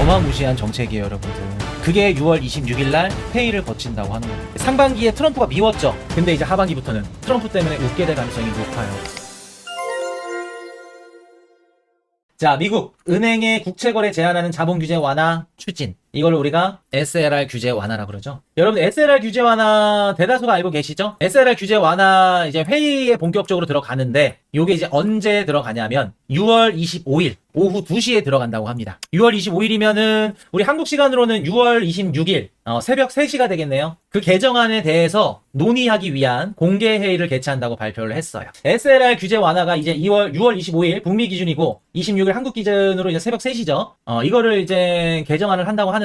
어마무시한 정책이에요, 여러분들. 그게 6월 26일 날 회의를 거친다고 하는 겁니다. 상반기에 트럼프가 미웠죠. 근데 이제 하반기부터는 트럼프 때문에 웃게 될 가능성이 높아요. 자, 미국 은행의 국채거래 제한하는 자본 규제 완화 추진. 이걸 우리가 SLR 규제 완화라고 그러죠. 여러분들 SLR 규제 완화 대다수가 알고 계시죠? SLR 규제 완화 이제 회의에 본격적으로 들어가는데 요게 이제 언제 들어가냐면 6월 25일 오후 2시에 들어간다고 합니다. 6월 25일이면은 우리 한국 시간으로는 6월 26일 새벽 3시가 되겠네요. 그 개정안에 대해서 논의하기 위한 공개 회의를 개최한다고 발표를 했어요. SLR 규제 완화가 이제 6월 25일 북미 기준이고 26일 한국 기준으로 이제 새벽 3시죠. 이거를 이제 개정안을 한다고 하는데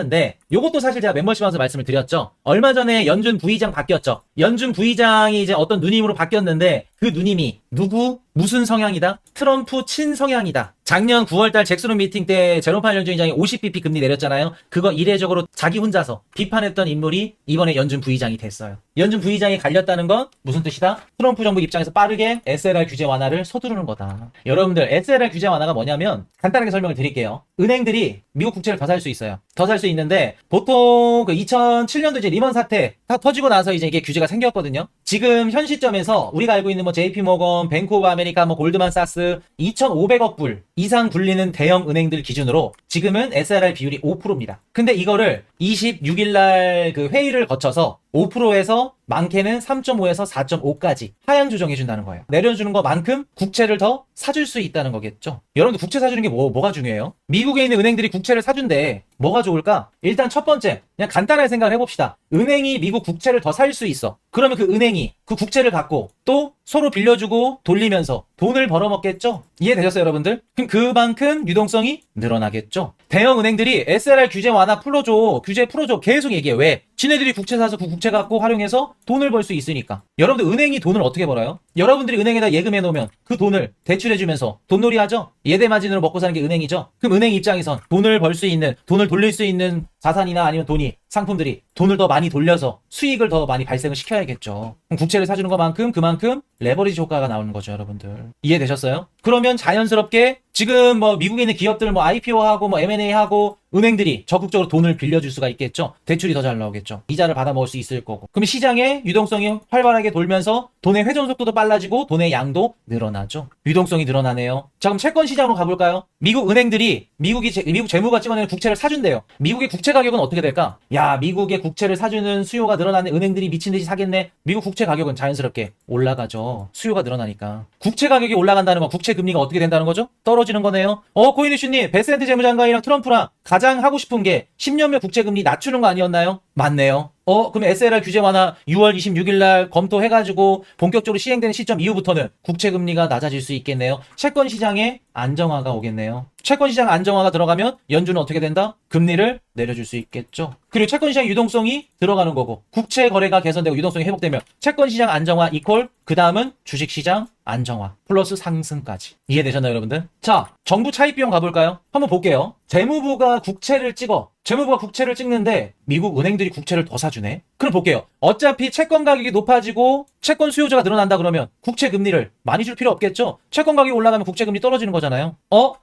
요것도 사실 제가 멤버십 하면서 말씀을 드렸죠. 얼마 전에 연준 부의장 바뀌었죠. 연준 부의장이 이제 어떤 누님으로 바뀌었는데 그 누님이 누구? 무슨 성향이다? 트럼프 친성향이다. 작년 9월달 잭슨 미팅 때 제롬 파웰 연준의장이 50bp 금리 내렸잖아요. 그거 이례적으로 자기 혼자서 비판했던 인물이 이번에 연준 부의장이 됐어요. 연준 부의장이 갈렸다는 건 무슨 뜻이다? 트럼프 정부 입장에서 빠르게 SLR 규제 완화를 서두르는 거다. 여러분들 SLR 규제 완화가 뭐냐면 간단하게 설명을 드릴게요. 은행들이 미국 국채를 더 살 수 있어요. 더 살 수 있는데 보통 그 2007년도 이제 리먼 사태 다 터지고 나서 이제 이게 규제가 생겼거든요. 지금 현 시점에서 우리가 알고 있는 뭐 JP 모건, 뱅크 오브 아메리카, 뭐 골드만사스 2,500억 불 이상 굴리는 대형 은행들 기준으로 지금은 SLR 비율이 5%입니다. 근데 이거를 26일 날 그 회의를 거쳐서 5%에서 많게는 3.5에서 4.5까지 하향 조정해준다는 거예요. 내려주는 것만큼 국채를 더 사줄 수 있다는 거겠죠. 여러분들 국채 사주는 게 뭐가 중요해요? 미국에 있는 은행들이 국채를 사준대. 뭐가 좋을까? 일단 첫 번째, 그냥 간단하게 생각을 해봅시다. 은행이 미국 국채를 더 살 수 있어. 그러면 그 은행이 그 국채를 갖고 또 서로 빌려주고 돌리면서 돈을 벌어먹겠죠? 이해되셨어요, 여러분들? 그럼 그만큼 유동성이 늘어나겠죠? 대형 은행들이 SLR 규제 완화 풀어줘, 규제 풀어줘 계속 얘기해. 왜? 지네들이 국채 사서 그 국채 갖고 활용해서 돈을 벌 수 있으니까. 여러분들 은행이 돈을 어떻게 벌어요? 여러분들이 은행에다 예금해 놓으면 그 돈을 대출해주면서 돈놀이 하죠? 예대마진으로 먹고 사는 게 은행이죠? 그럼 은행 입장에선 돈을 벌 수 있는, 돈을 돌릴 수 있는 자산이나 아니면 돈이, 상품들이 돈을 더 많이 돌려서 수익을 더 많이 발생을 시켜야겠죠. 그럼 국채를 사주는 것만큼 그만큼 레버리지 효과가 나오는 거죠, 여러분들. 이해되셨어요? 그러면 자연스럽게 지금 뭐 미국에 있는 기업들 뭐 IPO하고 뭐 M&A하고 은행들이 적극적으로 돈을 빌려줄 수가 있겠죠. 대출이 더 잘 나오겠죠. 이자를 받아 먹을 수 있을 거고. 그럼 시장의 유동성이 활발하게 돌면서 돈의 회전 속도도 빨라지고 돈의 양도 늘어나죠. 유동성이 늘어나네요. 자, 그럼 채권 시장으로 가볼까요? 미국 은행들이 미국 재무가 찍어내는 국채를 사준대요. 미국의 국채 가격은 어떻게 될까? 야, 미국의 국채를 사주는 수요가 늘어나는 은행들이 미친 듯이 사겠네. 미국 국채 가격은 자연스럽게 올라가죠. 수요가 늘어나니까. 국채 가격이 올라간다는 건 국채 금리가 어떻게 된다는 거죠? 떨어지는 거네요. 코인이슈님, 베센트 재무장관이랑 트럼프랑 가장 하고 싶은 게 10년물 국채 금리 낮추는 거 아니었나요? 맞네요. 그럼 SLR 규제 완화 6월 26일 날 검토해가지고 본격적으로 시행되는 시점 이후부터는 국채 금리가 낮아질 수 있겠네요. 채권 시장에 안정화가 오겠네요. 채권 시장 안정화가 들어가면 연준은 어떻게 된다? 금리를 내려줄 수 있겠죠. 그리고 채권 시장 유동성이 들어가는 거고 국채 거래가 개선되고 유동성이 회복되면 채권 시장 안정화 이퀄 그 다음은 주식 시장 안정화 플러스 상승까지. 이해되셨나요, 여러분들? 자, 정부 차입 비용 가볼까요? 한번 볼게요. 재무부가 국채를 찍는데 미국 은행들이 국채를 더 사주네. 그럼 볼게요. 어차피 채권 가격이 높아지고 채권 수요자가 늘어난다 그러면 국채 금리를 많이 줄 필요 없겠죠? 채권 가격이 올라가면 국채 금리 떨어지는 거잖아요.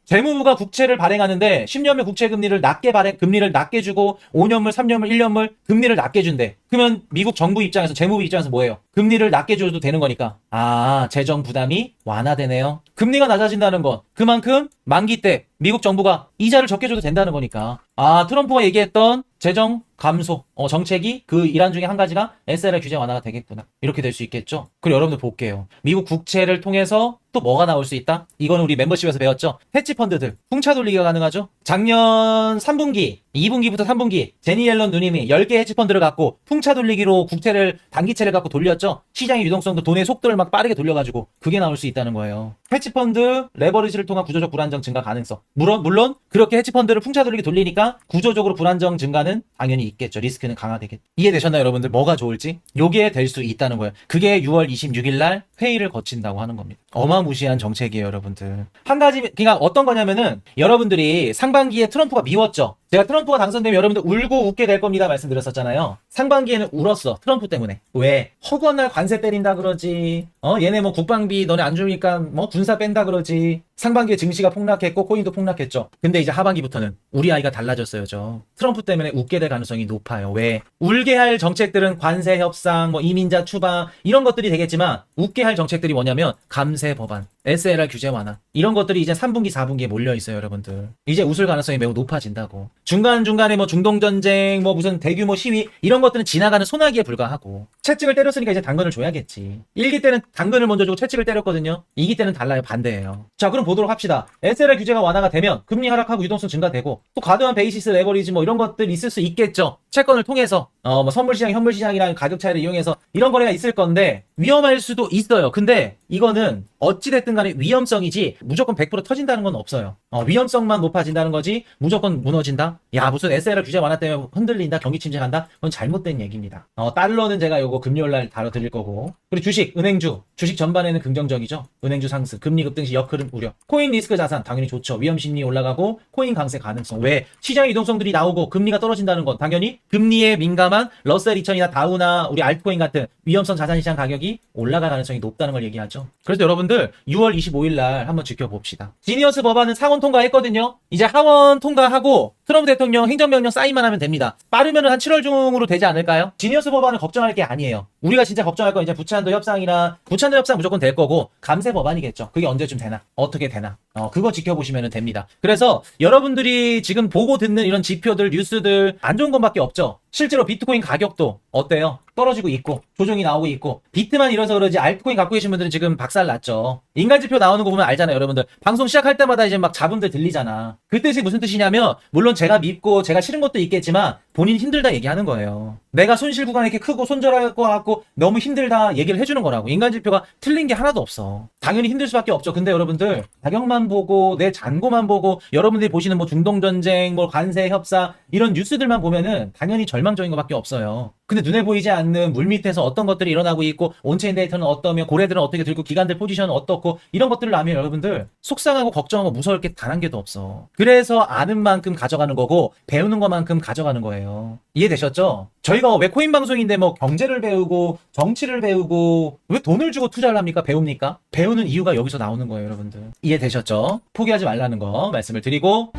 재무부가 국채를 발행하는데 10년물 국채 금리를 낮게 주고 5년물, 3년물, 1년물 금리를 낮게 준대. 그러면 미국 정부 입장에서, 재무부 입장에서 뭐예요? 금리를 낮게 줘도 되는 거니까. 재정 부담이 완화되네요. 금리가 낮아진다는 건 그만큼 만기 때 미국 정부가 이자를 적게 줘도 된다는 거니까. 트럼프가 얘기했던 재정 감소 정책이 그 일환 중에 한 가지가 SLR 규제 완화가 되겠구나. 이렇게 될 수 있겠죠. 그리고 여러분들 볼게요. 미국 국채를 통해서 또 뭐가 나올 수 있다? 이거는 우리 멤버십에서 배웠죠. 헤지펀드들 풍차 돌리기가 가능하죠. 작년 3분기 2분기부터 3분기 제니 옐런 누님이 10개 헤지펀드를 갖고 풍차 돌리기로 국채를 단기채를 갖고 돌렸죠. 시장의 유동성도 돈의 속도를 막 빠르게 돌려가지고 그게 나올 수 있다는 거예요. 헤지펀드 레버리지를 통한 구조적 불안정 증가 가능성. 물론 그렇게 헤지펀드를 풍차 돌리기 돌리니까 구조적으로 불안정 증가는 당연히 있겠죠. 리스크는 강화되겠죠. 이해되셨나요, 여러분들? 뭐가 좋을지? 요게 될 수 있다는 거예요. 그게 6월 26일 날 회의를 거친다고 하는 겁니다. 어마무시한 정책이에요, 여러분들. 한 가지, 그러니까 어떤 거냐면은 여러분들이 상반기에 트럼프가 미웠죠. 제가 트럼프가 당선되면 여러분들 울고 웃게 될 겁니다 말씀드렸었잖아요. 상반기에는 울었어. 트럼프 때문에. 왜? 허구한 날 관세 때린다 그러지. 얘네 뭐 국방비 너네 안 주니까 뭐 군사 뺀다 그러지. 상반기에 증시가 폭락했고 코인도 폭락했죠. 근데 이제 하반기부터는 우리 아이가 달라졌어요. 트럼프 때문에 웃게 될 가능성이 높아요. 왜? 울게 할 정책들은 관세 협상, 뭐 이민자 추방 이런 것들이 되겠지만 웃게 할 정책들이 뭐냐면 감세 법안, SLR 규제 완화 이런 것들이 이제 3분기, 4분기에 몰려 있어요, 여러분들. 이제 웃을 가능성이 매우 높아진다고. 중간중간에 뭐 중동전쟁, 뭐 무슨 대규모 시위 이런 것들은 지나가는 소나기에 불과하고 채찍을 때렸으니까 이제 당근을 줘야겠지. 1기 때는 당근을 먼저 주고 채찍을 때렸거든요. 2기 때는 달라요. 반대예요. 자, 그럼 보도록 합시다. SLR 규제가 완화가 되면 금리 하락하고 유동성 증가되고 또 과도한 베이시스 레버리지 뭐 이런 것들 있을 수 있겠죠. 채권을 통해서 뭐 선물시장, 현물시장이랑 가격 차이를 이용해서 이런 거래가 있을 건데 위험할 수도 있어요. 근데 이거는 어찌됐든 간에 위험성이지 무조건 100% 터진다는 건 없어요. 위험성만 높아진다는 거지 무조건 무너진다? 야, 무슨 SLR 규제 완화 때문에 흔들린다, 경기 침체간다? 그건 잘못된 얘기입니다. 달러는 제가 요거 금요일날 다뤄드릴 거고, 그리고 주식, 은행주, 주식 전반에는 긍정적이죠. 은행주 상승, 금리 급등시 역흐름 우려. 코인 리스크 자산 당연히 좋죠. 위험 심리 올라가고 코인 강세 가능성. 왜? 시장 이동성들이 나오고 금리가 떨어진다는 건 당연히 금리에 민감한 러셀 2000이나 다우나 우리 알트코인 같은 위험성 자산시장 가격이 올라갈 가능성이 높다는 걸 얘기하죠. 그래서 여러분들 6월 25일 날 한번 지켜봅시다. 지니어스 법안은 상원 통과했거든요. 이제 하원 통과하고 트럼프 대통령 행정명령 사인만 하면 됩니다. 빠르면 한 7월 중으로 되지 않을까요? 지니어스 법안은 걱정할 게 아니에요. 우리가 진짜 걱정할 건 이제 부채한도 협상이나 부채한도 협상 무조건 될 거고 감세 법안이겠죠. 그게 언제쯤 되나? 어떻게 되나? 그거 지켜보시면 됩니다. 그래서 여러분들이 지금 보고 듣는 이런 지표들, 뉴스들 안 좋은 것밖에 없죠. 실제로 비트코인 가격도 어때요? 떨어지고 있고 조정이 나오고 있고 비트만 이래서 그러지 알트코인 갖고 계신 분들은 지금 박살 났죠. 인간지표 나오는 거 보면 알잖아요. 여러분들 방송 시작할 때마다 이제 막 자분들 들리잖아. 그 뜻이 무슨 뜻이냐면 물론 제가 밉고 제가 싫은 것도 있겠지만 본인 힘들다 얘기하는 거예요. 내가 손실 구간이 이렇게 크고 손절할 것 같고 너무 힘들다 얘기를 해주는 거라고. 인간지표가 틀린 게 하나도 없어. 당연히 힘들 수밖에 없죠. 근데 여러분들 가격만 보고 내 잔고만 보고 여러분들이 보시는 뭐 중동전쟁, 뭐 관세 협상 이런 뉴스들만 보면은 당연히 절망적인 것밖에 없어요. 근데 눈에 보이지 않는 물밑에서 어떤 것들이 일어나고 있고 온체인 데이터는 어떠며 고래들은 어떻게 들고 기관들 포지션은 어떻고 이런 것들을 알면 여러분들 속상하고 걱정하고 무서울 게 단 한 개도 없어. 그래서 아는 만큼 가져가는 거고 배우는 것만큼 가져가는 거예요. 이해되셨죠? 저희가 왜 코인 방송인데 뭐 경제를 배우고 정치를 배우고 왜 돈을 주고 투자를 합니까? 배웁니까? 배우는 이유가 여기서 나오는 거예요, 여러분들. 이해되셨죠? 포기하지 말라는 거 말씀을 드리고